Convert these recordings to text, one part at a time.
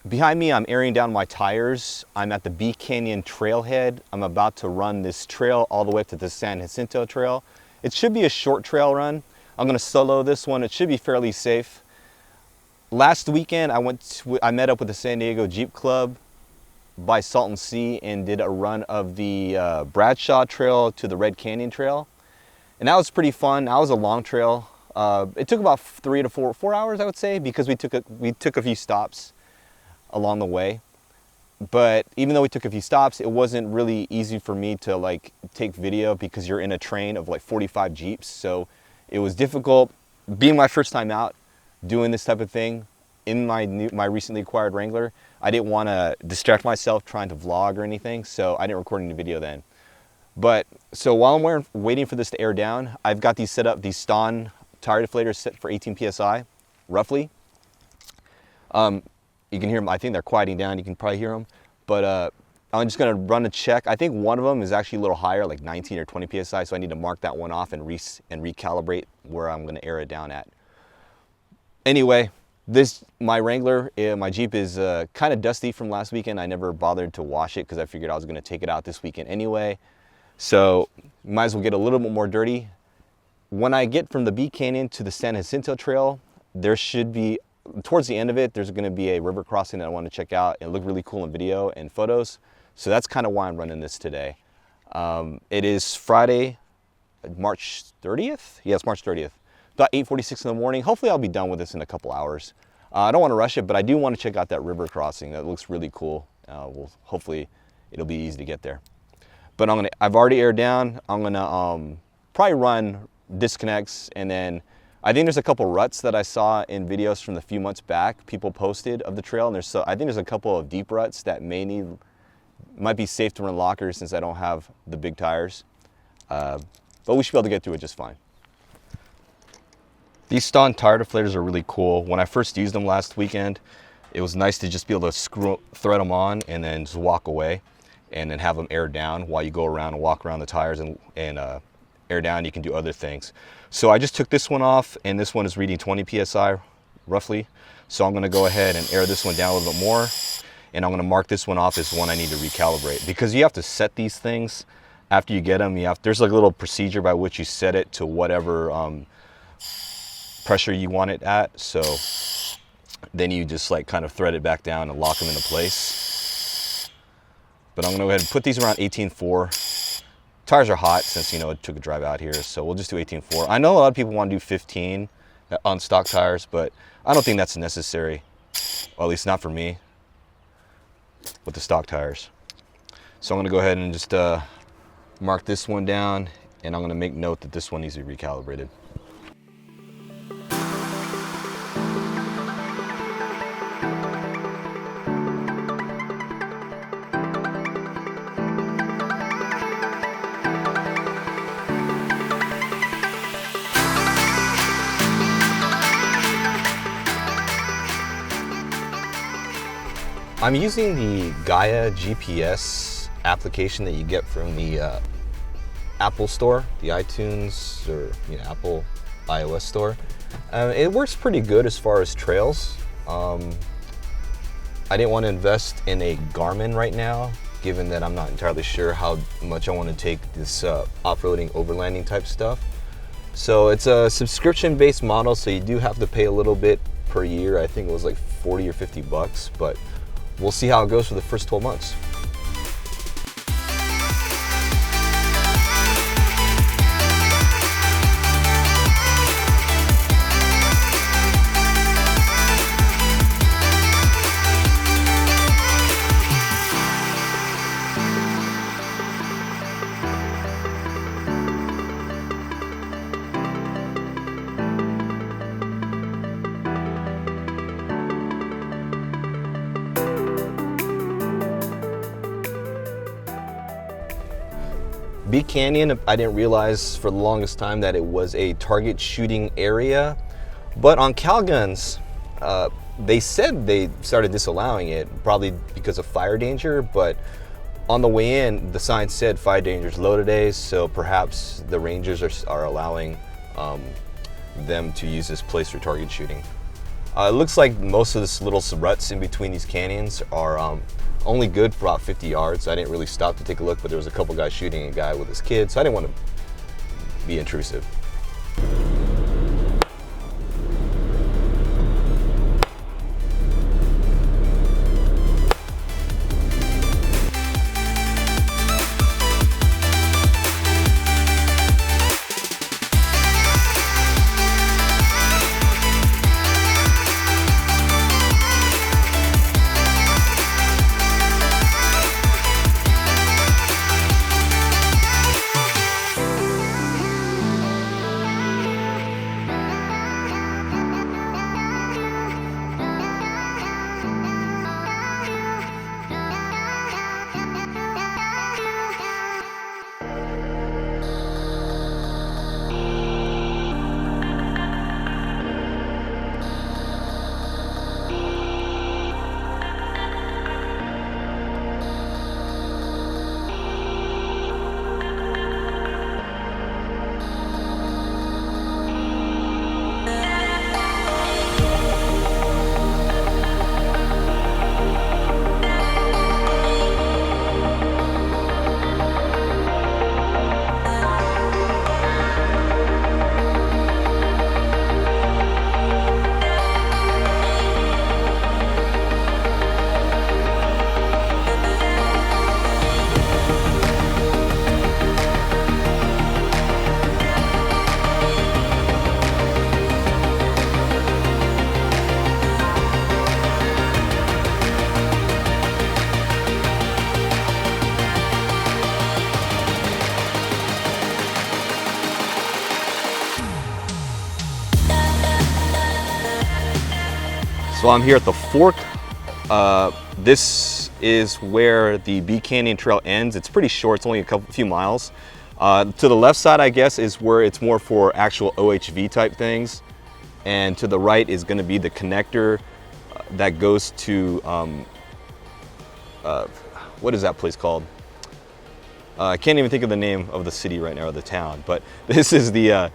Behind me, I'm airing down my tires. I'm at the B Canyon trailhead. I'm about to run this trail all the way up to the San Jacinto trail. It should be a short trail run. I'm gonna solo this one. It should be fairly safe. Last weekend, I met up with the San Diego Jeep Club by Salton Sea and did a run of the Bradshaw Trail to the Red Canyon Trail. And that was pretty fun. That was a long trail. It took about 3 to 4 hours, I would say, because we took a few stops along the way. But even though we took a few stops, it wasn't really easy for me to like take video because you're in a train of like 45 Jeeps. So it was difficult. Being my first time out doing this type of thing in my recently acquired Wrangler, I didn't want to distract myself trying to vlog or anything, so I didn't record any video then. But so while I'm waiting for this to air down, I've got these set up, these Ston tire deflators set for 18 psi, roughly. You can hear them. I think they're quieting down. You can probably hear them. But I'm just going to run a check. I think one of them is actually a little higher, like 19 or 20 psi. So I need to mark that one off and recalibrate where I'm going to air it down at. Anyway, my Wrangler, my Jeep is kind of dusty from last weekend. I never bothered to wash it because I figured I was going to take it out this weekend anyway. So might as well get a little bit more dirty. When I get from the B Canyon to the San Jacinto Trail, there should be, towards the end of it, there's going to be a river crossing that I want to check out. It looked really cool in video and photos. So that's kind of why I'm running this today. It is Friday, March 30th? Yeah, it's March 30th. About 8:46 in the morning. Hopefully I'll be done with this in a couple hours. I don't want to rush it, but I do want to check out that river crossing. That looks really cool. Hopefully it'll be easy to get there. But I've already aired down. I'm gonna probably run disconnects, and then I think there's a couple ruts that I saw in videos from the few months back people posted of the trail, and I think there's a couple of deep ruts that might be safe to run lockers since I don't have the big tires. But we should be able to get through it just fine. These Ston tire deflators are really cool. When I first used them last weekend, it was nice to just be able to thread them on and then just walk away and then have them air down while you go around and walk around the tires and air down. You can do other things. So I just took this one off, and this one is reading 20 psi roughly. So I'm gonna go ahead and air this one down a little bit more, and I'm gonna mark this one off as one I need to recalibrate, because you have to set these things after you get them. There's like a little procedure by which you set it to whatever pressure you want it at. So then you just like kind of thread it back down and lock them into place. But I'm gonna go ahead and put these around 18.4. Tires are hot since, it took a drive out here, so we'll just do 18.4. I know a lot of people want to do 15 on stock tires, but I don't think that's necessary. Or at least not for me with the stock tires. So I'm gonna go ahead and just mark this one down, and I'm gonna make note that this one needs to be recalibrated. I'm using the Gaia GPS application that you get from the Apple Store, the iTunes or Apple iOS store. It works pretty good as far as trails. I didn't want to invest in a Garmin right now, given that I'm not entirely sure how much I want to take this off-roading, overlanding type stuff. So it's a subscription-based model, so you do have to pay a little bit per year. I think it was like 40 or 50 bucks, but we'll see how it goes for the first 12 months. B Canyon, I didn't realize for the longest time that it was a target shooting area, but on Calguns, they said they started disallowing it, probably because of fire danger, but on the way in, the sign said fire danger is low today, so perhaps the rangers are allowing them to use this place for target shooting. It looks like most of this little ruts in between these canyons are only good for about 50 yards. I didn't really stop to take a look, but there was a couple guys shooting a guy with his kid, so I didn't want to be intrusive. So I'm here at the fork. This is where the B Canyon Trail ends. It's pretty short, it's only a few miles. To the left side, I guess, is where it's more for actual OHV type things. And to the right is gonna be the connector that goes to, what is that place called? I can't even think of the name of the city right now, or the town, but this is the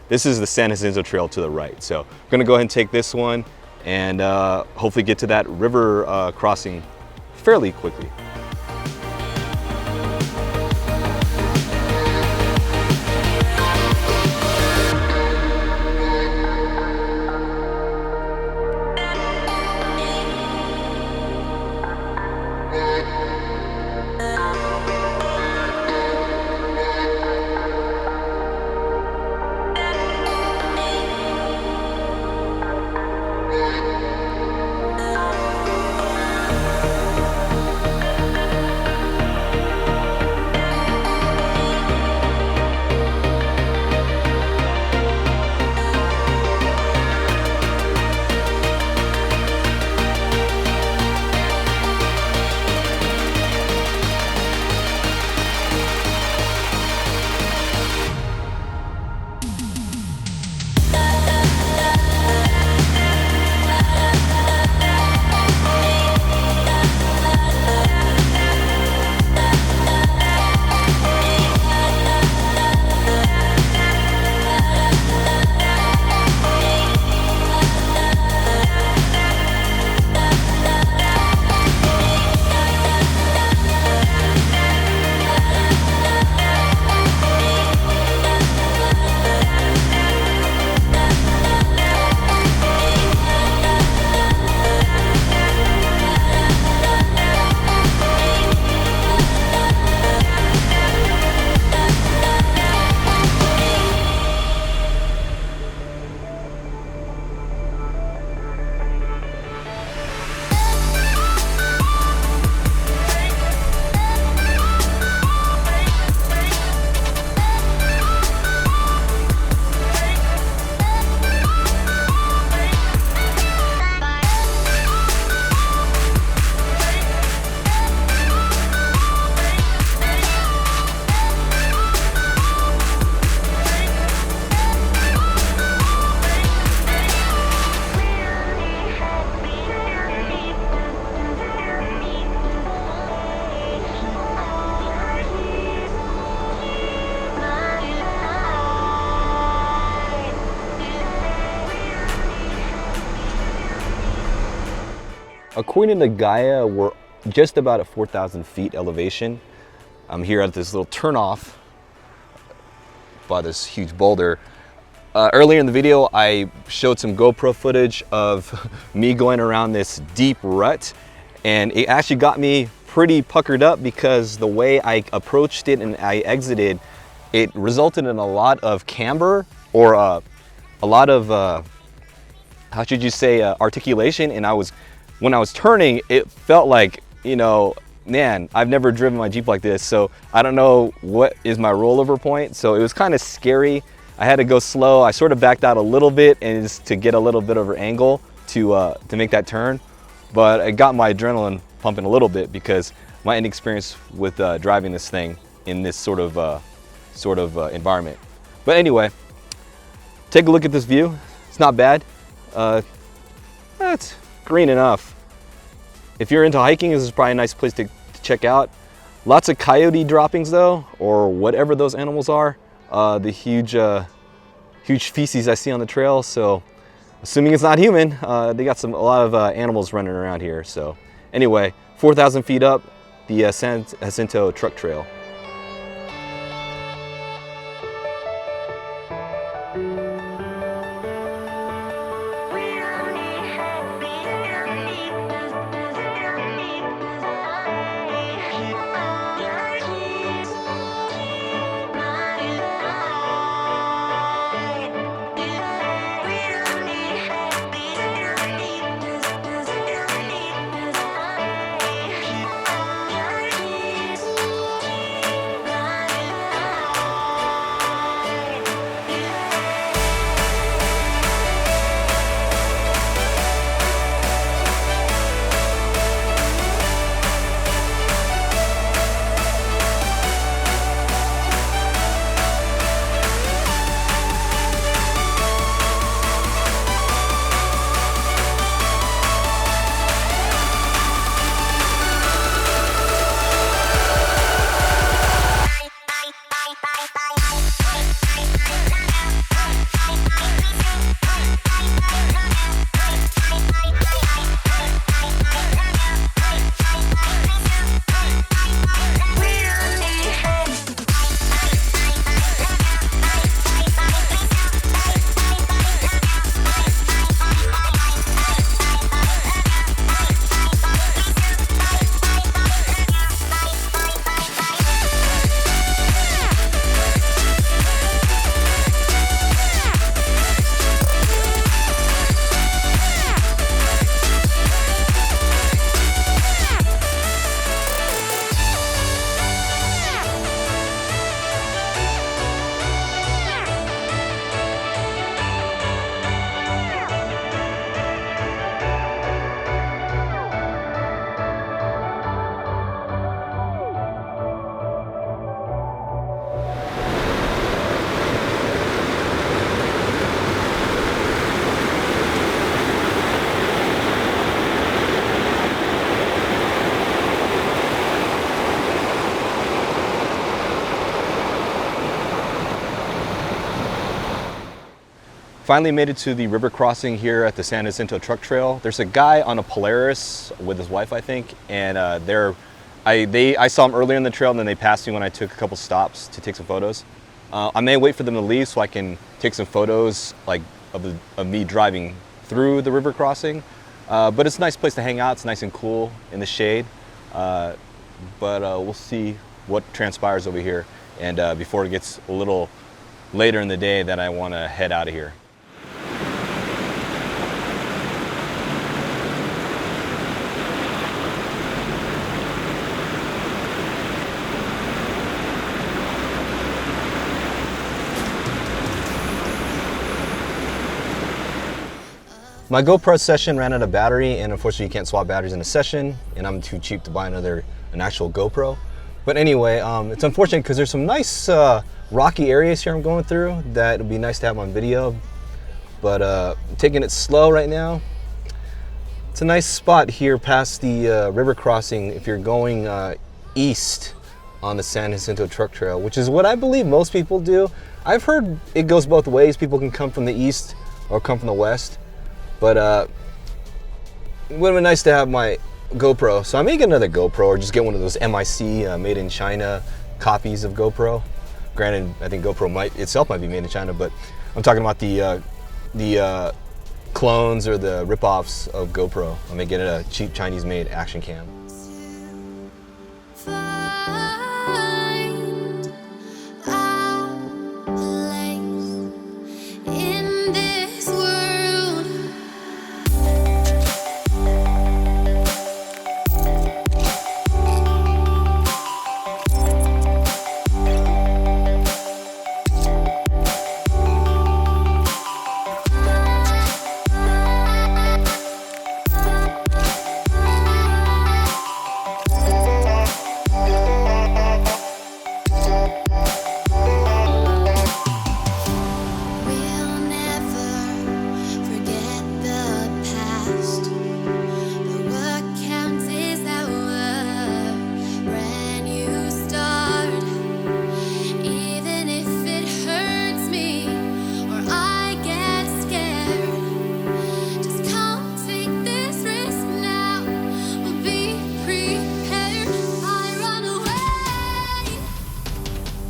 San Jacinto Trail to the right. So I'm gonna go ahead and take this one and hopefully get to that river crossing fairly quickly. According to Gaia, we're just about at 4,000 feet elevation. I'm here at this little turnoff by this huge boulder. Earlier in the video, I showed some GoPro footage of me going around this deep rut, and it actually got me pretty puckered up because the way I approached it and I exited, it resulted in a lot of camber, or a lot of, how should you say, articulation. And when I was turning, it felt like, you know, man, I've never driven my Jeep like this, so I don't know what is my rollover point. So it was kind of scary. I had to go slow. I sort of backed out a little bit and just to get a little bit of an angle to make that turn. But it got my adrenaline pumping a little bit because my inexperience with driving this thing in this sort of environment. But anyway, take a look at this view. It's not bad. It's green enough. If you're into hiking, this is probably a nice place to check out. Lots of coyote droppings though, or whatever those animals are. The huge feces I see on the trail. So assuming it's not human, they got a lot of animals running around here. So anyway, 4,000 feet up, the San Jacinto truck trail. Finally made it to the river crossing here at the San Jacinto truck trail. There's a guy on a Polaris with his wife, I think, and I saw him earlier in the trail, and then they passed me when I took a couple stops to take some photos. I may wait for them to leave so I can take some photos like of me driving through the river crossing. But it's a nice place to hang out. It's nice and cool in the shade. But we'll see what transpires over here, and before it gets a little later in the day that I want to head out of here. My GoPro session ran out of battery, and unfortunately you can't swap batteries in a session, and I'm too cheap to buy an actual GoPro. But anyway, it's unfortunate because there's some nice rocky areas here I'm going through that would be nice to have on video. But I'm taking it slow right now. It's a nice spot here past the river crossing if you're going east on the San Jacinto truck trail, which is what I believe most people do. I've heard it goes both ways. People can come from the east or come from the west. But would have been nice to have my GoPro. So I may get another GoPro or just get one of those MIC made in China copies of GoPro. Granted, I think GoPro itself might be made in China, but I'm talking about the clones or the rip-offs of GoPro. I may get a cheap Chinese-made action cam.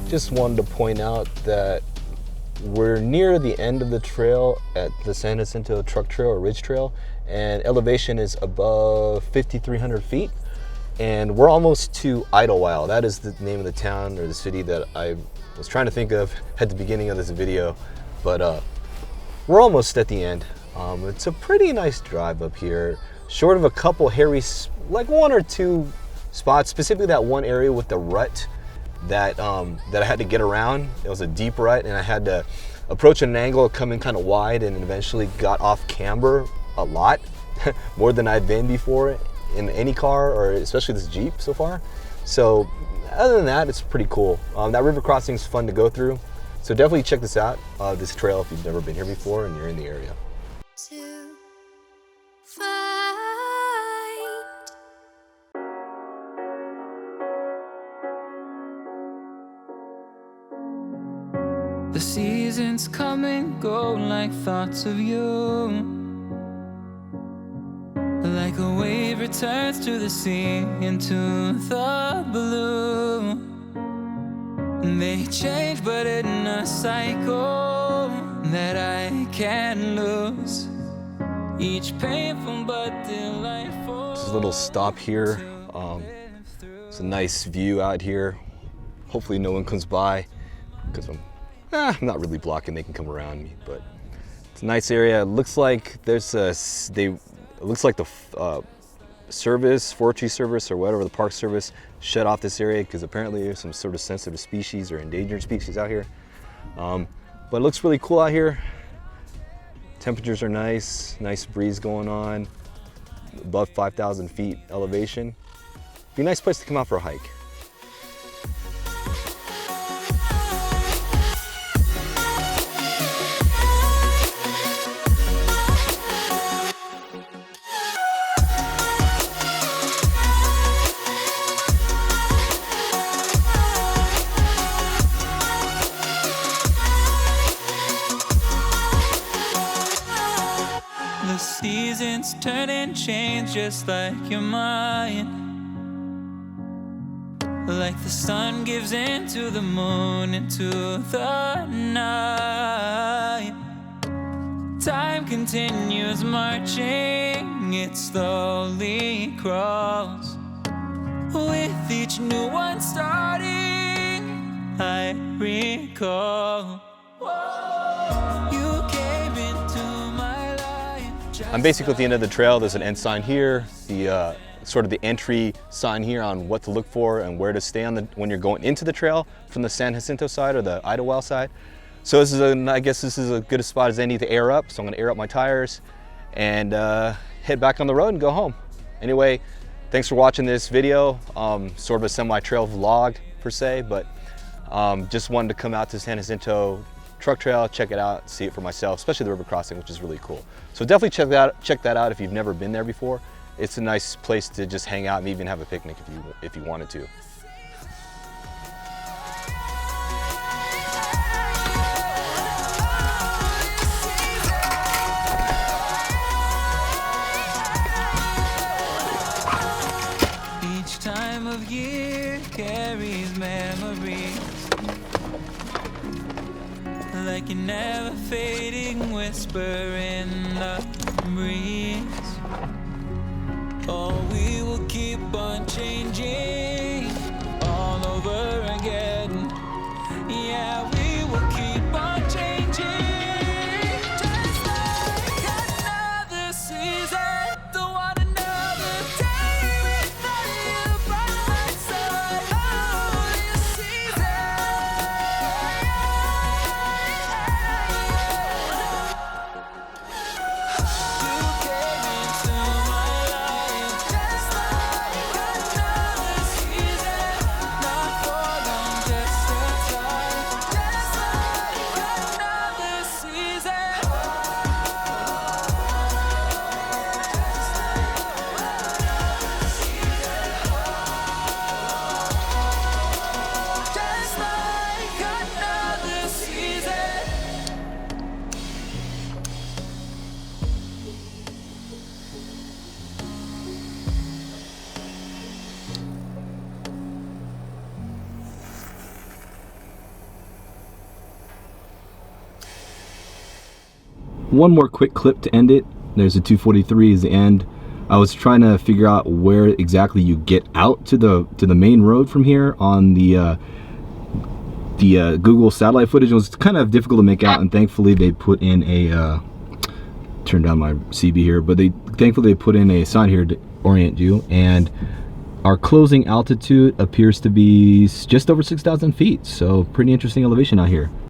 Just wanted to point out that we're near the end of the trail at the San Jacinto Truck Trail or Ridge Trail, and elevation is above 5,300 feet. And we're almost to Idlewild. That is the name of the town or the city that I was trying to think of at the beginning of this video, but we're almost at the end. It's a pretty nice drive up here, short of a couple hairy, like one or two spots, specifically that one area with the rut that I had to get around. It was a deep rut, and I had to approach at an angle, come in kind of wide, and eventually got off camber a lot, more than I've been before in any car, or especially this Jeep so far. So other than that, it's pretty cool. That river crossing is fun to go through. So definitely check this out, this trail, if you've never been here before and you're in the area. The seasons come and go like thoughts of you. Like a wave returns to the sea, into the blue. They change but in a cycle that I can't lose. Each painful but delightful. Just a little stop here. It's a nice view out here. Hopefully no one comes by, because I'm not really blocking, they can come around me, but it's a nice area. It looks like there's it looks like the forestry service or whatever, the park service shut off this area because apparently there's some sort of sensitive species or endangered species out here. But it looks really cool out here. Temperatures are nice breeze going on, above 5,000 feet elevation. Be a nice place to come out for a hike. The seasons turn and change just like your mind. Like the sun gives into the moon, into the night. Time continues marching, it slowly crawls. With each new one starting, I recall. You came into my life. I'm basically at the end of the trail. There's an end sign here, the sort of the entry sign here on what to look for and where to stay on when you're going into the trail from the San Jacinto side or the Idlewild side. So this is I guess this is as good a spot as any to air up. So I'm gonna air up my tires and head back on the road and go home. Anyway, thanks for watching this video. Sort of a semi-trail vlog per se, but just wanted to come out to San Jacinto Truck Trail, check it out, see it for myself, especially the river crossing, which is really cool. So definitely check that out if you've never been there before. It's a nice place to just hang out and even have a picnic if you wanted to. Each time of year carries memories, like a never fading whisper in the breeze. Oh, we will keep on changing all over again. Yeah, we will keep on changing, just like another season. Don't want another day without you by my side. Oh, this season. You came into my life just like another season. Not for long, just a time. Just like another season. Just like another season. One more quick clip to end it. There's a 243 is the end. I was trying to figure out where exactly you get out to the main road from here on the Google satellite footage. It was kind of difficult to make out, and thankfully they put in a turn down my CB here, but thankfully they put in a sign here to orient you, and our closing altitude appears to be just over 6,000 feet, so pretty interesting elevation out here.